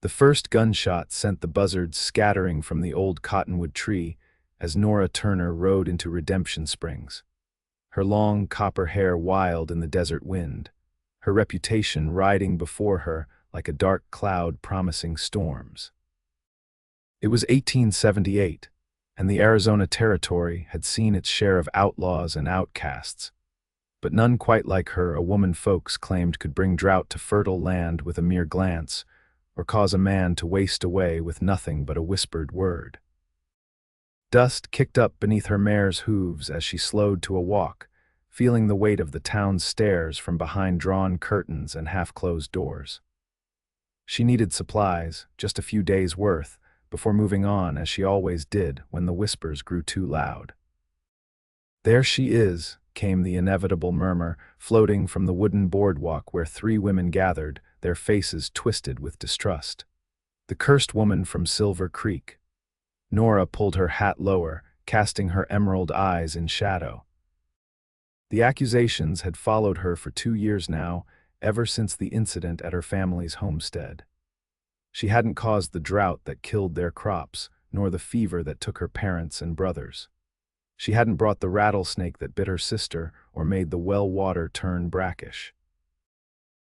The first gunshot sent the buzzards scattering from the old cottonwood tree as Nora Turner rode into Redemption Springs, her long copper hair wild in the desert wind, her reputation riding before her like a dark cloud promising storms. It was 1878, and the Arizona Territory had seen its share of outlaws and outcasts, but none quite like her a woman folks claimed could bring drought to fertile land with a mere glance, or cause a man to waste away with nothing but a whispered word. Dust kicked up beneath her mare's hooves as she slowed to a walk, feeling the weight of the town's stairs from behind drawn curtains and half-closed doors. She needed supplies, just a few days' worth, before moving on as she always did when the whispers grew too loud. "There she is," came the inevitable murmur, floating from the wooden boardwalk where three women gathered, their faces twisted with distrust. The cursed woman from Silver Creek. Nora pulled her hat lower, casting her emerald eyes in shadow. The accusations had followed her for 2 years now, ever since the incident at her family's homestead. She hadn't caused the drought that killed their crops, nor the fever that took her parents and brothers. She hadn't brought the rattlesnake that bit her sister or made the well water turn brackish.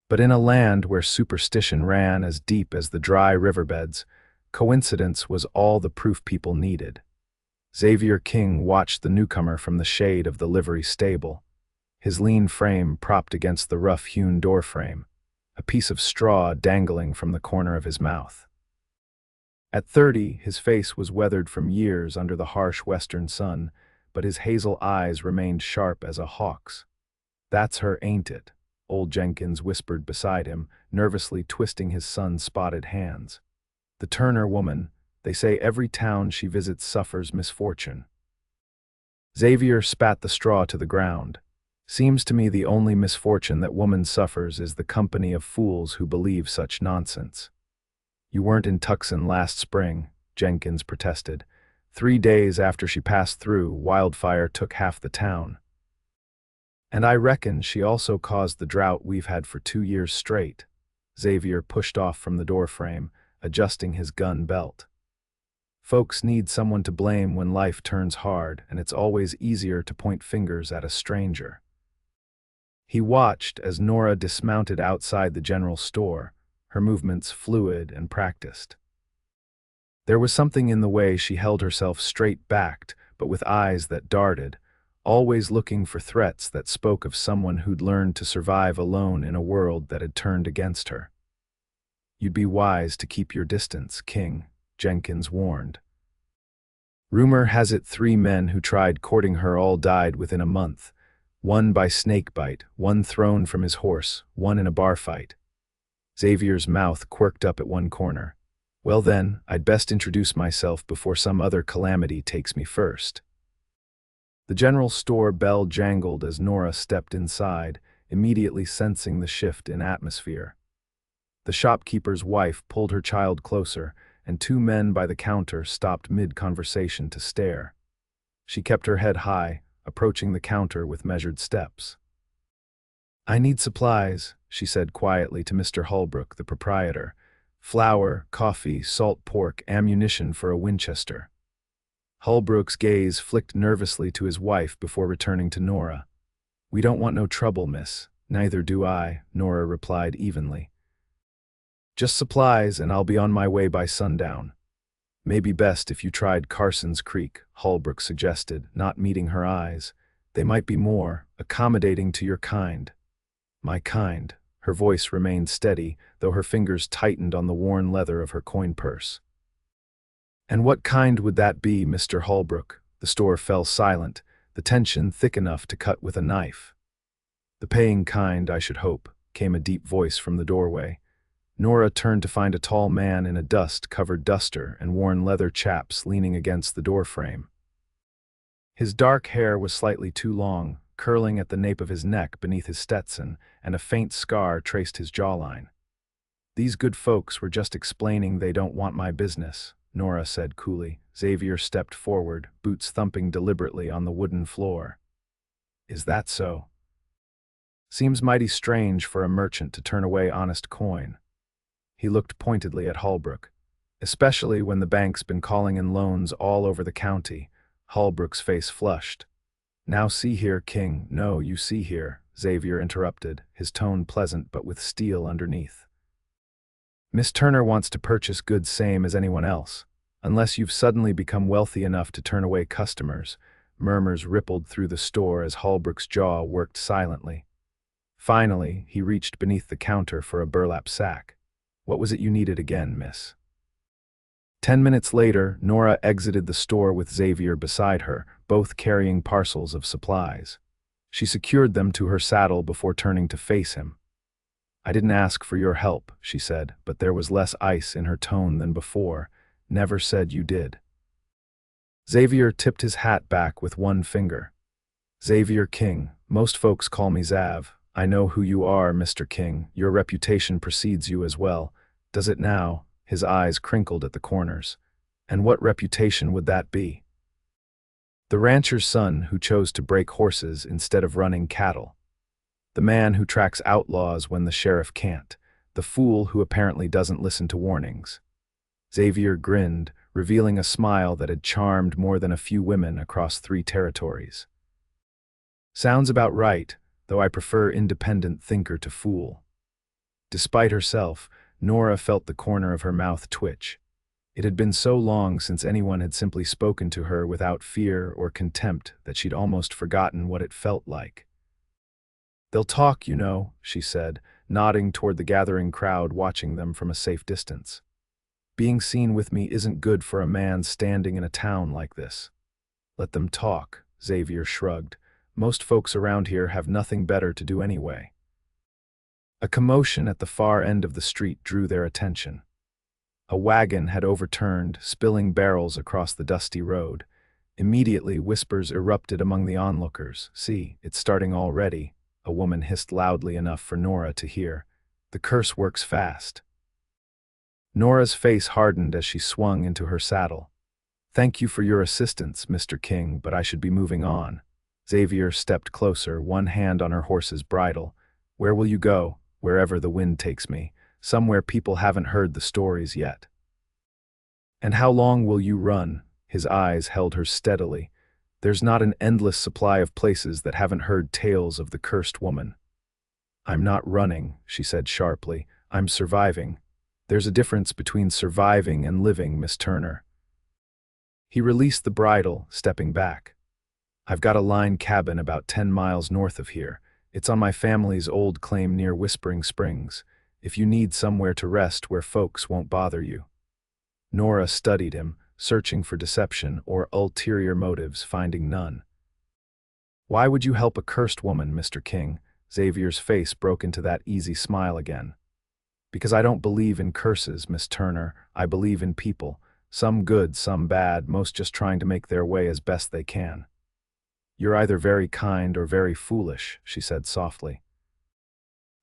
But in a land where superstition ran as deep as the dry riverbeds, coincidence was all the proof people needed. Xavier King watched the newcomer from the shade of the livery stable, his lean frame propped against the rough-hewn doorframe, a piece of straw dangling from the corner of his mouth. At 30, his face was weathered from years under the harsh western sun, but his hazel eyes remained sharp as a hawk's. "That's her, ain't it?" old Jenkins whispered beside him, nervously twisting his son's spotted hands. "The Turner woman, they say every town she visits suffers misfortune." Xavier spat the straw to the ground. "Seems to me the only misfortune that woman suffers is the company of fools who believe such nonsense." "You weren't in Tucson last spring," Jenkins protested. 3 days after she passed through, wildfire took half the town. "And I reckon she also caused the drought we've had for 2 years straight." Xavier pushed off from the doorframe, adjusting his gun belt. "Folks need someone to blame when life turns hard, and it's always easier to point fingers at a stranger." He watched as Nora dismounted outside the general store, her movements fluid and practiced. There was something in the way she held herself straight-backed, but with eyes that darted, always looking for threats that spoke of someone who'd learned to survive alone in a world that had turned against her. "You'd be wise to keep your distance, King," Jenkins warned. "Rumor has it 3 men who tried courting her all died within a month, one by snakebite, one thrown from his horse, one in a bar fight." Xavier's mouth quirked up at one corner. "Well then, I'd best introduce myself before some other calamity takes me first." The general store bell jangled as Nora stepped inside, immediately sensing the shift in atmosphere. The shopkeeper's wife pulled her child closer, and 2 men by the counter stopped mid-conversation to stare. She kept her head high, approaching the counter with measured steps. "I need supplies," she said quietly to Mr. Holbrook, the proprietor. "Flour, coffee, salt pork, ammunition for a Winchester." Holbrook's gaze flicked nervously to his wife before returning to Nora. "We don't want no trouble, miss." "Neither do I," Nora replied evenly. "Just supplies, and I'll be on my way by sundown." "Maybe best if you tried Carson's Creek," Holbrook suggested, not meeting her eyes. "They might be more accommodating to your kind." "My kind." Her voice remained steady, though her fingers tightened on the worn leather of her coin purse. "And what kind would that be, Mr. Holbrook?" The store fell silent, the tension thick enough to cut with a knife. "The paying kind, I should hope," came a deep voice from the doorway. Nora turned to find a tall man in a dust-covered duster and worn leather chaps leaning against the doorframe. His dark hair was slightly too long, curling at the nape of his neck beneath his Stetson, and a faint scar traced his jawline. "These good folks were just explaining they don't want my business," Nora said coolly. Xavier stepped forward, boots thumping deliberately on the wooden floor. "Is that so?" "Seems mighty strange for a merchant to turn away honest coin." He looked pointedly at Holbrook. Especially when the bank's been calling in loans all over the county. Holbrook's face flushed. Now see here, King. No, you see here, Xavier interrupted, his tone pleasant but with steel underneath. Miss Turner wants to purchase goods same as anyone else. Unless you've suddenly become wealthy enough to turn away customers. Murmurs rippled through the store as Holbrook's jaw worked silently. Finally, he reached beneath the counter for a burlap sack. What was it you needed again, miss? 10 minutes later, Nora exited the store with Xavier beside her, both carrying parcels of supplies. She secured them to her saddle before turning to face him. I didn't ask for your help, she said, but there was less ice in her tone than before. Never said you did. Xavier tipped his hat back with one finger. Xavier King. Most folks call me Zav. I know who you are, Mr. King. Your reputation precedes you as well. Does it now? His eyes crinkled at the corners. And what reputation would that be? The rancher's son who chose to break horses instead of running cattle. The man who tracks outlaws when the sheriff can't. The fool who apparently doesn't listen to warnings. Xavier grinned, revealing a smile that had charmed more than a few women across 3 territories. Sounds about right, though I prefer independent thinker to fool. Despite herself, Nora felt the corner of her mouth twitch. It had been so long since anyone had simply spoken to her without fear or contempt that she'd almost forgotten what it felt like. They'll talk, you know, she said, nodding toward the gathering crowd watching them from a safe distance. Being seen with me isn't good for a man standing in a town like this. Let them talk, Xavier shrugged. Most folks around here have nothing better to do anyway. A commotion at the far end of the street drew their attention. A wagon had overturned, spilling barrels across the dusty road. Immediately, whispers erupted among the onlookers. See, it's starting already, a woman hissed loudly enough for Nora to hear. The curse works fast. Nora's face hardened as she swung into her saddle. Thank you for your assistance, Mr. King, but I should be moving on. Xavier stepped closer, one hand on her horse's bridle. Where will you go? Wherever the wind takes me. Somewhere people haven't heard the stories yet. And how long will you run? His eyes held her steadily. There's not an endless supply of places that haven't heard tales of the cursed woman. I'm not running, she said sharply. I'm surviving. There's a difference between surviving and living, Miss Turner. He released the bridle, stepping back. I've got a line cabin about 10 miles north of here. It's on my family's old claim near Whispering Springs, if you need somewhere to rest where folks won't bother you. Nora studied him, searching for deception or ulterior motives, finding none. Why would you help a cursed woman, Mr. King? Xavier's face broke into that easy smile again. Because I don't believe in curses, Miss Turner. I believe in people. Some good, some bad, most just trying to make their way as best they can. You're either very kind or very foolish, she said softly.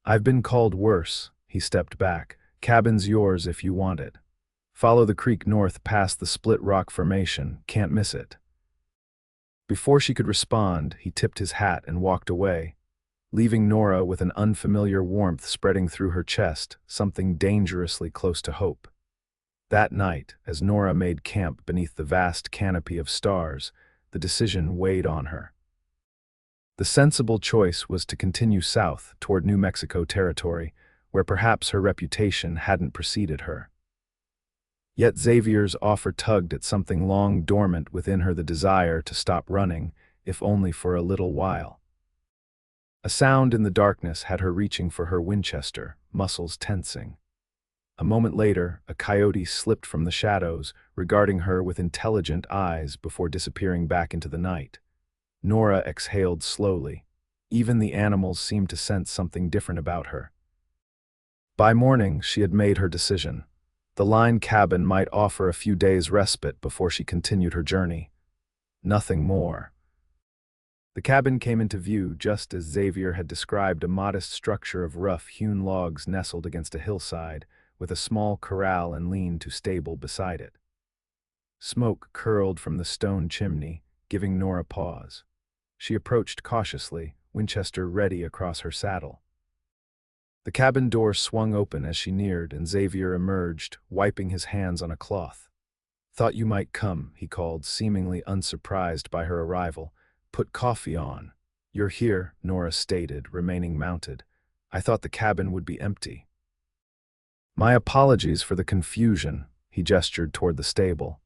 I've been called worse. He stepped back. Cabin's yours if you want it. Follow the creek north past the split rock formation. Can't miss it. Before she could respond, he tipped his hat and walked away, leaving Nora with an unfamiliar warmth spreading through her chest, something dangerously close to hope. That night, as Nora made camp beneath the vast canopy of stars, the decision weighed on her. The sensible choice was to continue south toward New Mexico territory, where perhaps her reputation hadn't preceded her. Yet Xavier's offer tugged at something long dormant within her, the desire to stop running, if only for a little while. A sound in the darkness had her reaching for her Winchester, muscles tensing. A moment later, a coyote slipped from the shadows, regarding her with intelligent eyes before disappearing back into the night. Nora exhaled slowly. Even the animals seemed to sense something different about her. By morning, she had made her decision. The line cabin might offer a few days' respite before she continued her journey. Nothing more. The cabin came into view just as Xavier had described, a modest structure of rough-hewn logs nestled against a hillside, with a small corral and lean-to stable beside it. Smoke curled from the stone chimney, giving Nora pause. She approached cautiously, Winchester ready across her saddle. The cabin door swung open as she neared, and Xavier emerged, wiping his hands on a cloth. "Thought you might come," he called, seemingly unsurprised by her arrival. "Put coffee on." "You're here," Nora stated, remaining mounted. "I thought the cabin would be empty." "My apologies for the confusion," he gestured toward the stable.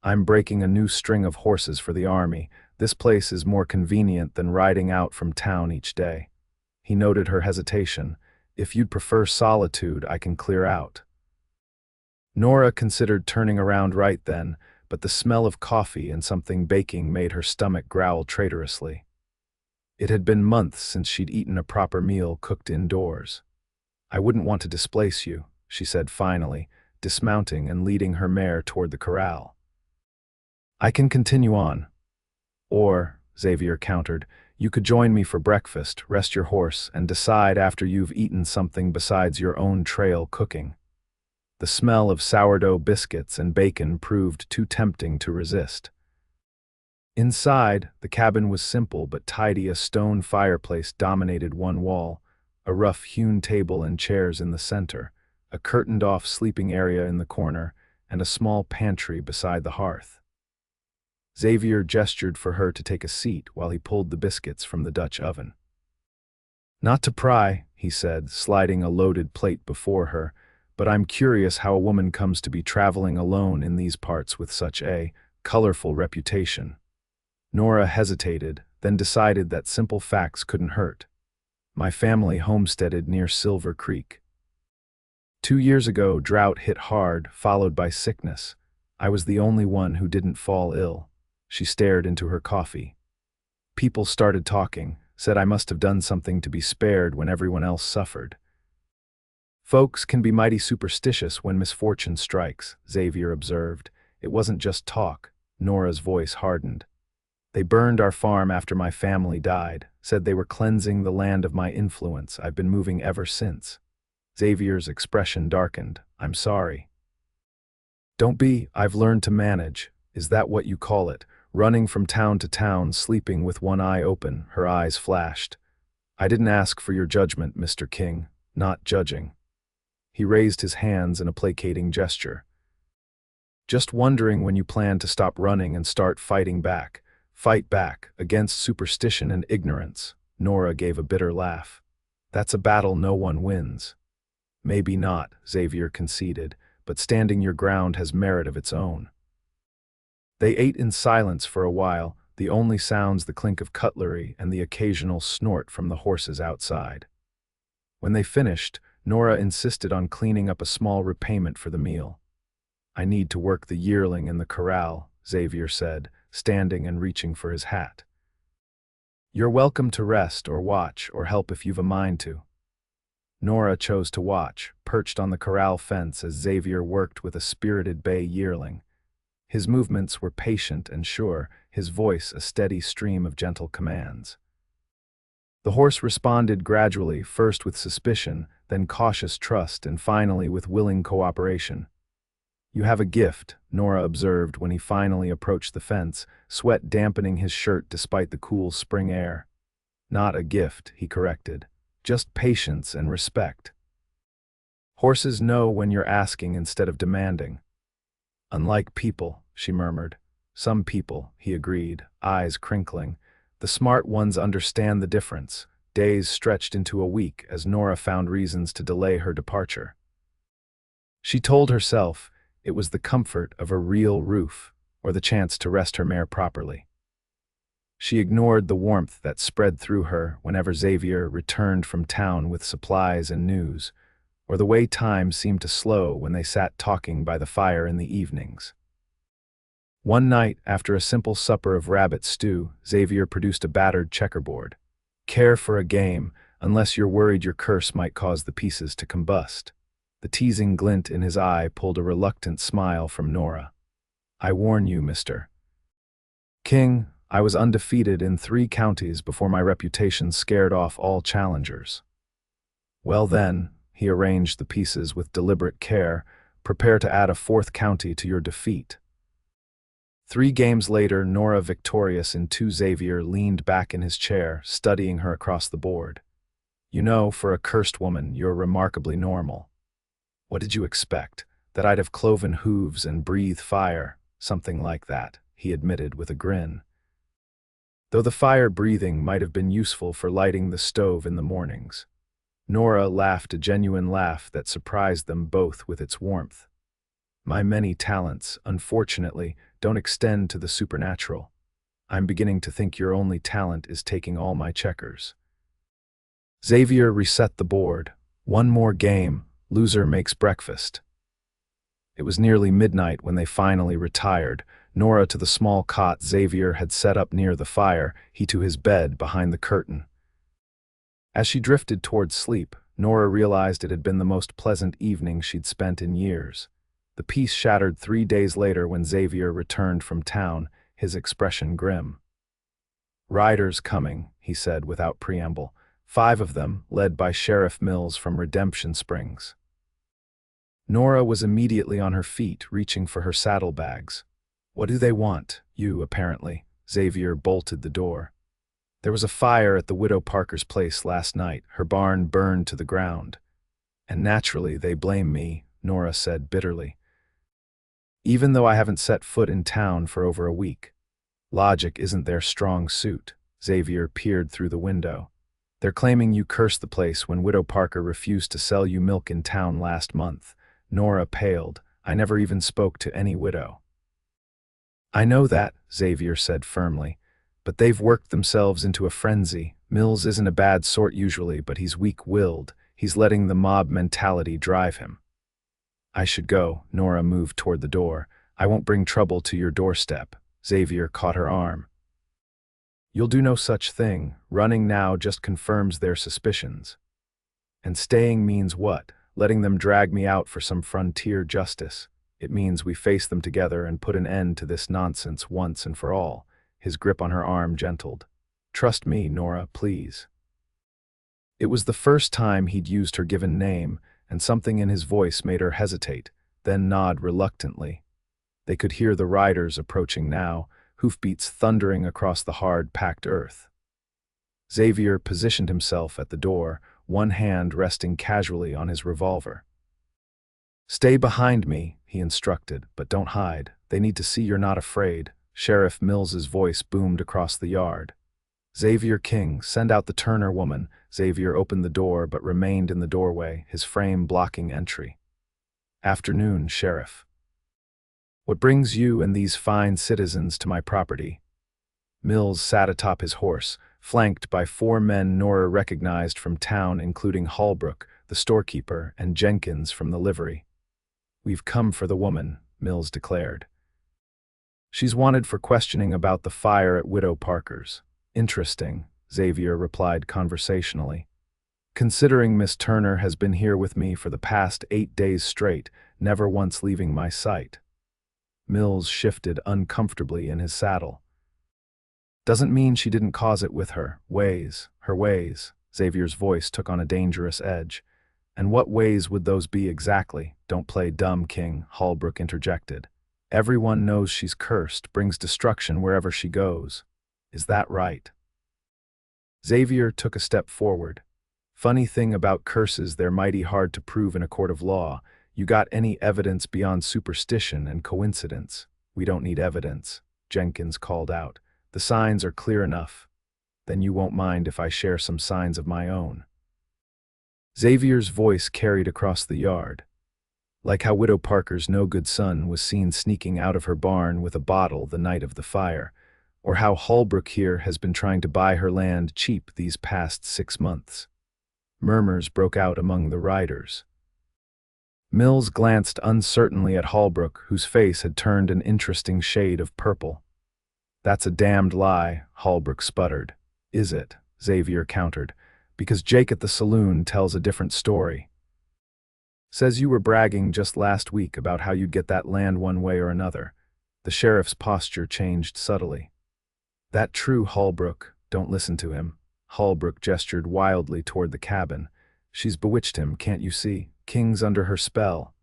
"I'm breaking a new string of horses for the army. This place is more convenient than riding out from town each day." He noted her hesitation. "If you'd prefer solitude, I can clear out." Nora considered turning around right then, but the smell of coffee and something baking made her stomach growl traitorously. It had been months since she'd eaten a proper meal cooked indoors. "I wouldn't want to displace you," she said finally, dismounting and leading her mare toward the corral. "I can continue on." "Or," Xavier countered, "you could join me for breakfast, rest your horse, and decide after you've eaten something besides your own trail cooking." The smell of sourdough biscuits and bacon proved too tempting to resist. Inside, the cabin was simple but tidy. A stone fireplace dominated one wall, a rough-hewn table and chairs in the center, a curtained-off sleeping area in the corner, and a small pantry beside the hearth. Xavier gestured for her to take a seat while he pulled the biscuits from the Dutch oven. "Not to pry," he said, sliding a loaded plate before her, "but I'm curious how a woman comes to be traveling alone in these parts with such a colorful reputation." Nora hesitated, then decided that simple facts couldn't hurt. "My family homesteaded near Silver Creek. 2 years ago, drought hit hard, followed by sickness. I was the only one who didn't fall ill." She stared into her coffee. "People started talking, said I must have done something to be spared when everyone else suffered." "Folks can be mighty superstitious when misfortune strikes," Xavier observed. "It wasn't just talk." Nora's voice hardened. "They burned our farm after my family died, said they were cleansing the land of my influence. I've been moving ever since." Xavier's expression darkened. "I'm sorry." "Don't be. I've learned to manage." "Is that what you call it? Running from town to town, sleeping with one eye open." Her eyes flashed. "I didn't ask for your judgment, Mr. King. Not judging." He raised his hands in a placating gesture. "Just wondering when you plan to stop running and start fighting back. Fight back, against superstition and ignorance." Nora gave a bitter laugh. "That's a battle no one wins." "Maybe not," Xavier conceded, "but standing your ground has merit of its own." They ate in silence for a while, the only sounds the clink of cutlery and the occasional snort from the horses outside. When they finished, Nora insisted on cleaning up a small repayment for the meal. "I need to work the yearling in the corral," Xavier said, standing and reaching for his hat. "You're welcome to rest or watch or help if you've a mind to." Nora chose to watch, perched on the corral fence as Xavier worked with a spirited bay yearling. His movements were patient and sure, his voice a steady stream of gentle commands. The horse responded gradually, first with suspicion, then cautious trust, and finally with willing cooperation. "You have a gift," Nora observed when he finally approached the fence, sweat dampening his shirt despite the cool spring air. "Not a gift," he corrected. "Just patience and respect. Horses know when you're asking instead of demanding." "Unlike people," she murmured. "Some people," he agreed, eyes crinkling. "The smart ones understand the difference." Days stretched into a week as Nora found reasons to delay her departure. She told herself it was the comfort of a real roof, or the chance to rest her mare properly. She ignored the warmth that spread through her whenever Xavier returned from town with supplies and news, or the way time seemed to slow when they sat talking by the fire in the evenings. One night, after a simple supper of rabbit stew, Xavier produced a battered checkerboard. "Care for a game, unless you're worried your curse might cause the pieces to combust." The teasing glint in his eye pulled a reluctant smile from Nora. "I warn you, Mr. King, I was undefeated in 3 counties before my reputation scared off all challengers." "Well then," he arranged the pieces with deliberate care, "prepare to add a 4th county to your defeat." 3 games later, Nora victorious in 2. Xavier leaned back in his chair, studying her across the board. You know, for a cursed woman, you're remarkably normal. What did you expect? That I'd have cloven hooves and breathe fire? Something like that, he admitted with a grin. Though the fire breathing might have been useful for lighting the stove in the mornings. Nora laughed a genuine laugh that surprised them both with its warmth. My many talents, unfortunately, don't extend to the supernatural. I'm beginning to think your only talent is taking all my checkers. Xavier reset the board. One more game, loser makes breakfast. It was nearly midnight when they finally retired, Nora to the small cot Xavier had set up near the fire, he to his bed behind the curtain. As she drifted towards sleep, Nora realized it had been the most pleasant evening she'd spent in years. The peace shattered 3 days later when Xavier returned from town, his expression grim. "Riders coming," he said without preamble. 5 of them, led by Sheriff Mills from Redemption Springs. Nora was immediately on her feet, reaching for her saddlebags. "What do they want?" "You, apparently." Xavier bolted the door. "There was a fire at the Widow Parker's place last night. Her barn burned to the ground. And naturally, they blame me," Nora said bitterly. "Even though I haven't set foot in town for over a week. Logic isn't their strong suit." Xavier peered through the window. "They're claiming you cursed the place when Widow Parker refused to sell you milk in town last month." Nora paled. "I never even spoke to any widow." "I know that," Xavier said firmly. "But they've worked themselves into a frenzy. Mills isn't a bad sort usually, but he's weak-willed. He's letting the mob mentality drive him." "I should go." Nora moved toward the door. "I won't bring trouble to your doorstep." Xavier caught her arm. "You'll do no such thing. Running now just confirms their suspicions. And staying means what? Letting them drag me out for some frontier justice. It means we face them together and put an end to this nonsense once and for all." His grip on her arm gentled. "Trust me, Nora, please." It was the first time he'd used her given name, and something in his voice made her hesitate, then nod reluctantly. They could hear the riders approaching now, hoofbeats thundering across the hard, packed earth. Xavier positioned himself at the door, one hand resting casually on his revolver. "Stay behind me," he instructed, "but don't hide. They need to see you're not afraid." Sheriff Mills's voice boomed across the yard. "Xavier King, send out the Turner woman." Xavier opened the door but remained in the doorway, his frame blocking entry. "Afternoon, Sheriff. What brings you and these fine citizens to my property?" Mills sat atop his horse, flanked by 4 men Nora recognized from town, including Holbrook, the storekeeper, and Jenkins from the livery. "We've come for the woman," Mills declared. "She's wanted for questioning about the fire at Widow Parker's." "Interesting," Xavier replied conversationally. "Considering Miss Turner has been here with me for the past 8 days straight, never once leaving my sight." Mills shifted uncomfortably in his saddle. "Doesn't mean she didn't cause it with her ways. Xavier's voice took on a dangerous edge. "And what ways would those be exactly?" "Don't play dumb, King," Holbrook interjected. "Everyone knows she's cursed, brings destruction wherever she goes. Is that right?" Xavier took a step forward. "Funny thing about curses, they're mighty hard to prove in a court of law. You got any evidence beyond superstition and coincidence?" "We don't need evidence," Jenkins called out. "The signs are clear enough." "Then you won't mind if I share some signs of my own." Xavier's voice carried across the yard. "Like how Widow Parker's no-good son was seen sneaking out of her barn with a bottle the night of the fire, or how Holbrook here has been trying to buy her land cheap these past 6 months. Murmurs broke out among the riders. Mills glanced uncertainly at Holbrook, whose face had turned an interesting shade of purple. "That's a damned lie," Holbrook sputtered. "Is it?" Xavier countered. "Because Jake at the saloon tells a different story. Says you were bragging just last week about how you'd get that land one way or another." The sheriff's posture changed subtly. "That true, Holbrook? Don't listen to him." Holbrook gestured wildly toward the cabin. "She's bewitched him, can't you see? King's under her spell."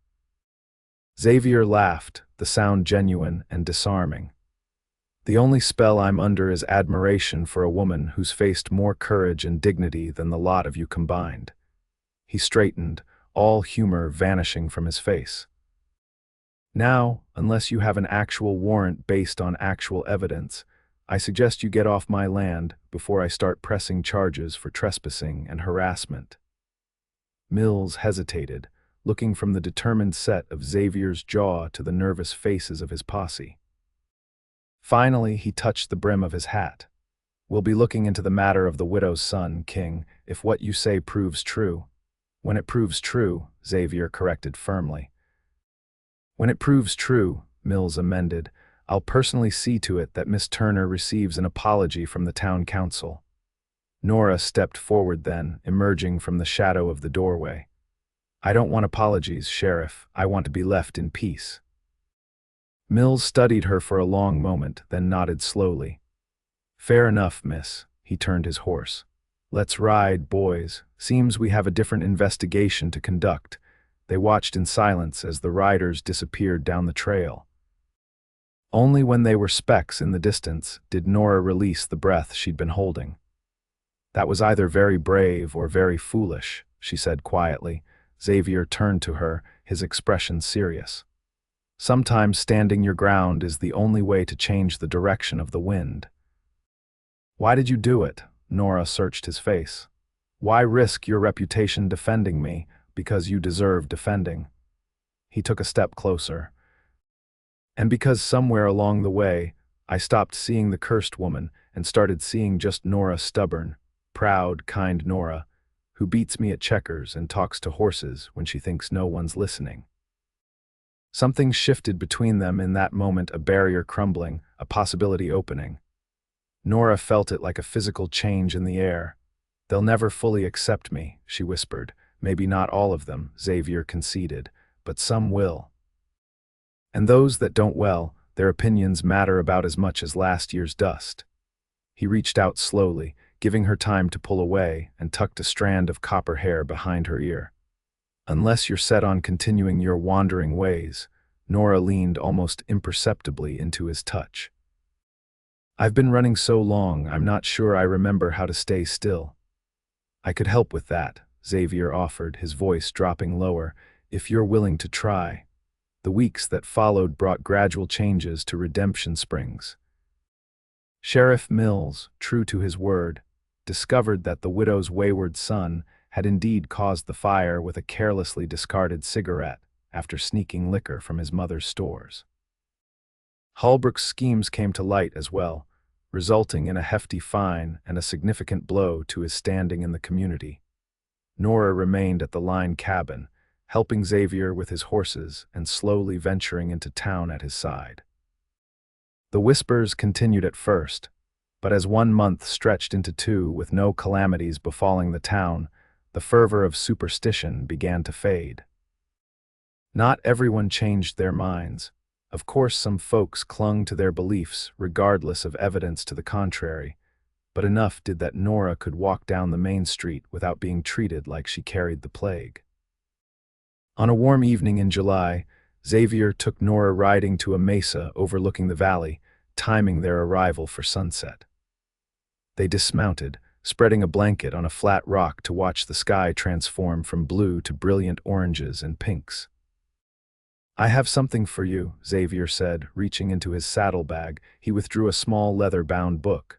Xavier laughed, the sound genuine and disarming. The only spell I'm under is admiration for a woman who's faced more courage and dignity than the lot of you combined." He straightened, all humor vanishing from his face. "Now, unless you have an actual warrant based on actual evidence, I suggest you get off my land before I start pressing charges for trespassing and harassment." Mills hesitated, looking from the determined set of Xavier's jaw to the nervous faces of his posse. Finally, he touched the brim of his hat. "We'll be looking into the matter of the widow's son, King, if what you say proves true." "When it proves true," Xavier corrected firmly. "When it proves true," Mills amended, "I'll personally see to it that Miss Turner receives an apology from the town council." Nora stepped forward then, emerging from the shadow of the doorway. "I don't want apologies, Sheriff. I want to be left in peace." Mills studied her for a long moment, then nodded slowly. "Fair enough, miss." He turned his horse. "Let's ride, boys. Seems we have a different investigation to conduct." They watched in silence as the riders disappeared down the trail. Only when they were specks in the distance did Nora release the breath she'd been holding. "That was either very brave or very foolish," she said quietly. Xavier turned to her, his expression serious. "Sometimes standing your ground is the only way to change the direction of the wind." "Why did you do it?" Nora searched his face. "Why risk your reputation defending me, because you deserve defending?" He took a step closer. "And because somewhere along the way, I stopped seeing the cursed woman and started seeing just Nora, stubborn, proud, kind Nora, who beats me at checkers and talks to horses when she thinks no one's listening." Something shifted between them in that moment, a barrier crumbling, a possibility opening. Nora felt it like a physical change in the air. "They'll never fully accept me," she whispered. "Maybe not all of them," Xavier conceded, "but some will. And those that don't, well, their opinions matter about as much as last year's dust." He reached out slowly, giving her time to pull away, and tucked a strand of copper hair behind her ear. "Unless you're set on continuing your wandering ways," Nora leaned almost imperceptibly into his touch. "I've been running so long, I'm not sure I remember how to stay still." "I could help with that," Xavier offered, his voice dropping lower, "if you're willing to try." The weeks that followed brought gradual changes to Redemption Springs. Sheriff Mills, true to his word, discovered that the widow's wayward son had indeed caused the fire with a carelessly discarded cigarette after sneaking liquor from his mother's stores. Holbrook's schemes came to light as well, resulting in a hefty fine and a significant blow to his standing in the community. Nora remained at the line cabin, helping Xavier with his horses and slowly venturing into town at his side. The whispers continued at first, but as 1 month stretched into 2 with no calamities befalling the town, the fervor of superstition began to fade. Not everyone changed their minds. Of course, some folks clung to their beliefs regardless of evidence to the contrary, but enough did that Nora could walk down the main street without being treated like she carried the plague. On a warm evening in July, Xavier took Nora riding to a mesa overlooking the valley, timing their arrival for sunset. They dismounted, spreading a blanket on a flat rock to watch the sky transform from blue to brilliant oranges and pinks. "I have something for you," Xavier said, reaching into his saddlebag. He withdrew a small leather-bound book.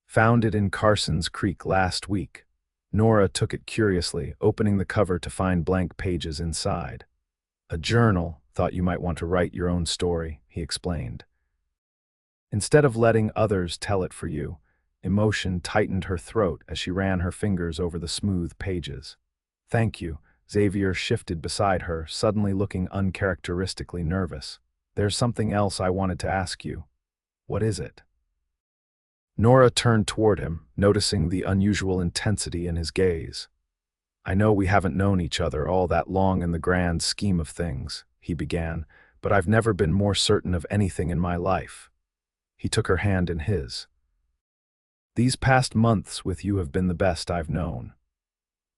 "Found it in Carson's Creek last week." Nora took it curiously, opening the cover to find blank pages inside. "A journal. Thought you might want to write your own story," he explained. Instead of letting others tell it for you, emotion tightened her throat as she ran her fingers over the smooth pages. "Thank you." Xavier shifted beside her, suddenly looking uncharacteristically nervous. "There's something else I wanted to ask you." "What is it?" Nora turned toward him, noticing the unusual intensity in his gaze. "I know we haven't known each other all that long in the grand scheme of things," he began, "but I've never been more certain of anything in my life." He took her hand in his. "These past months with you have been the best I've known."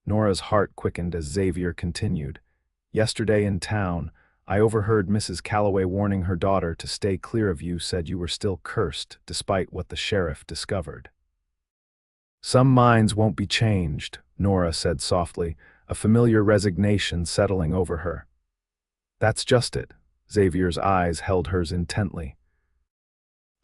Nora's heart quickened as Xavier continued. "Yesterday in town, I overheard Mrs. Calloway warning her daughter to stay clear of you, said you were still cursed despite what the sheriff discovered. Some minds won't be changed, Nora said softly, a familiar resignation settling over her. That's just it. Xavier's eyes held hers intently.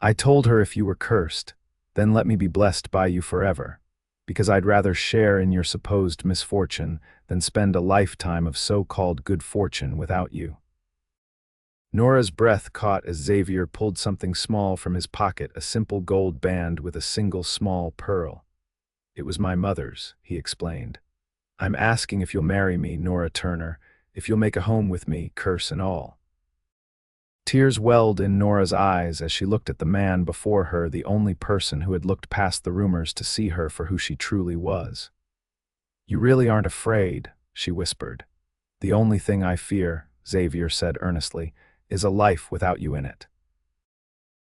I told her if you were cursed, then let me be blessed by you forever, because I'd rather share in your supposed misfortune than spend a lifetime of so-called good fortune without you. Nora's breath caught as Xavier pulled something small from his pocket, a simple gold band with a single small pearl. It was my mother's, he explained. I'm asking if you'll marry me, Nora Turner, if you'll make a home with me, curse and all. Tears welled in Nora's eyes as she looked at the man before her, the only person who had looked past the rumors to see her for who she truly was. You really aren't afraid, she whispered. The only thing I fear, Xavier said earnestly, is a life without you in it.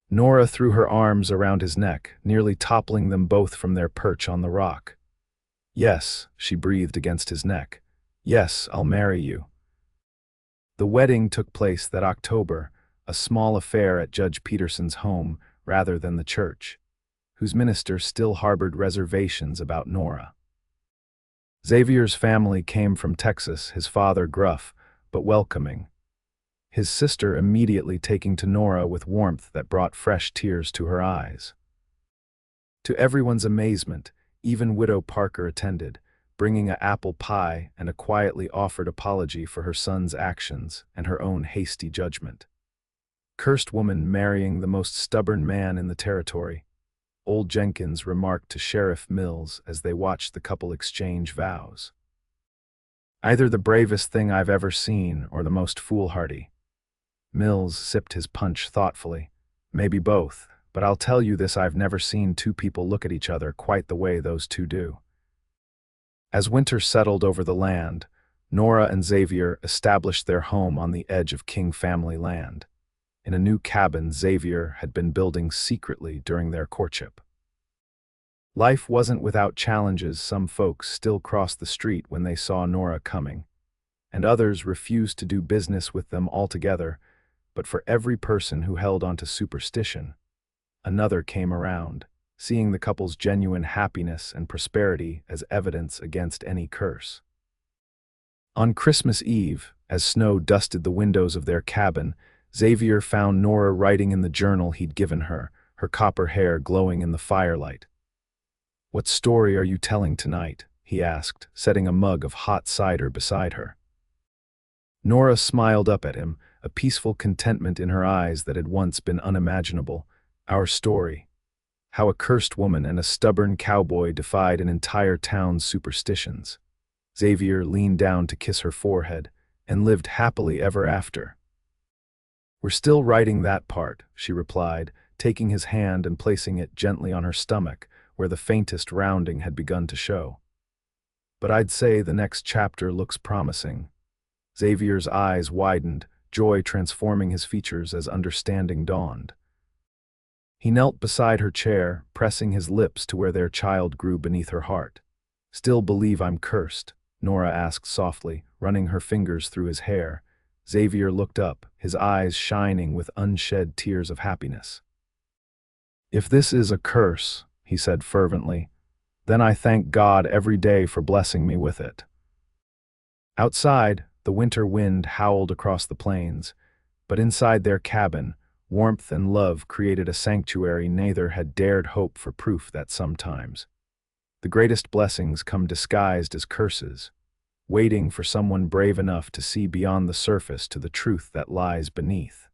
Nora threw her arms around his neck, nearly toppling them both from their perch on the rock. Yes, she breathed against his neck. Yes, I'll marry you. The wedding took place that October, a small affair at Judge Peterson's home rather than the church, whose minister still harbored reservations about Nora. Xavier's family came from Texas, his father gruff but welcoming, his sister immediately taking to Nora with warmth that brought fresh tears to her eyes. To everyone's amazement, even Widow Parker attended, bringing an apple pie and a quietly offered apology for her son's actions and her own hasty judgment. Cursed woman marrying the most stubborn man in the territory, old Jenkins remarked to Sheriff Mills as they watched the couple exchange vows. Either the bravest thing I've ever seen or the most foolhardy. Mills sipped his punch thoughtfully. Maybe both, but I'll tell you this, I've never seen two people look at each other quite the way those two do. As winter settled over the land, Nora and Xavier established their home on the edge of King family land, in a new cabin Xavier had been building secretly during their courtship. Life wasn't without challenges. Some folks still crossed the street when they saw Nora coming, and others refused to do business with them altogether, but for every person who held onto superstition, another came around, seeing the couple's genuine happiness and prosperity as evidence against any curse. On Christmas Eve, as snow dusted the windows of their cabin, Xavier found Nora writing in the journal he'd given her, her copper hair glowing in the firelight. "What story are you telling tonight?" he asked, setting a mug of hot cider beside her. Nora smiled up at him, a peaceful contentment in her eyes that had once been unimaginable. Our story. How a cursed woman and a stubborn cowboy defied an entire town's superstitions. Xavier leaned down to kiss her forehead, and lived happily ever after. We're still writing that part, she replied, taking his hand and placing it gently on her stomach, where the faintest rounding had begun to show. But I'd say the next chapter looks promising. Xavier's eyes widened, joy transforming his features as understanding dawned. He knelt beside her chair, pressing his lips to where their child grew beneath her heart. Still believe I'm cursed? Nora asked softly, running her fingers through his hair. Xavier looked up, his eyes shining with unshed tears of happiness. If this is a curse, he said fervently, then I thank God every day for blessing me with it. Outside, the winter wind howled across the plains, but inside their cabin, warmth and love created a sanctuary neither had dared hope for proof that sometimes the greatest blessings come disguised as curses, waiting for someone brave enough to see beyond the surface to the truth that lies beneath.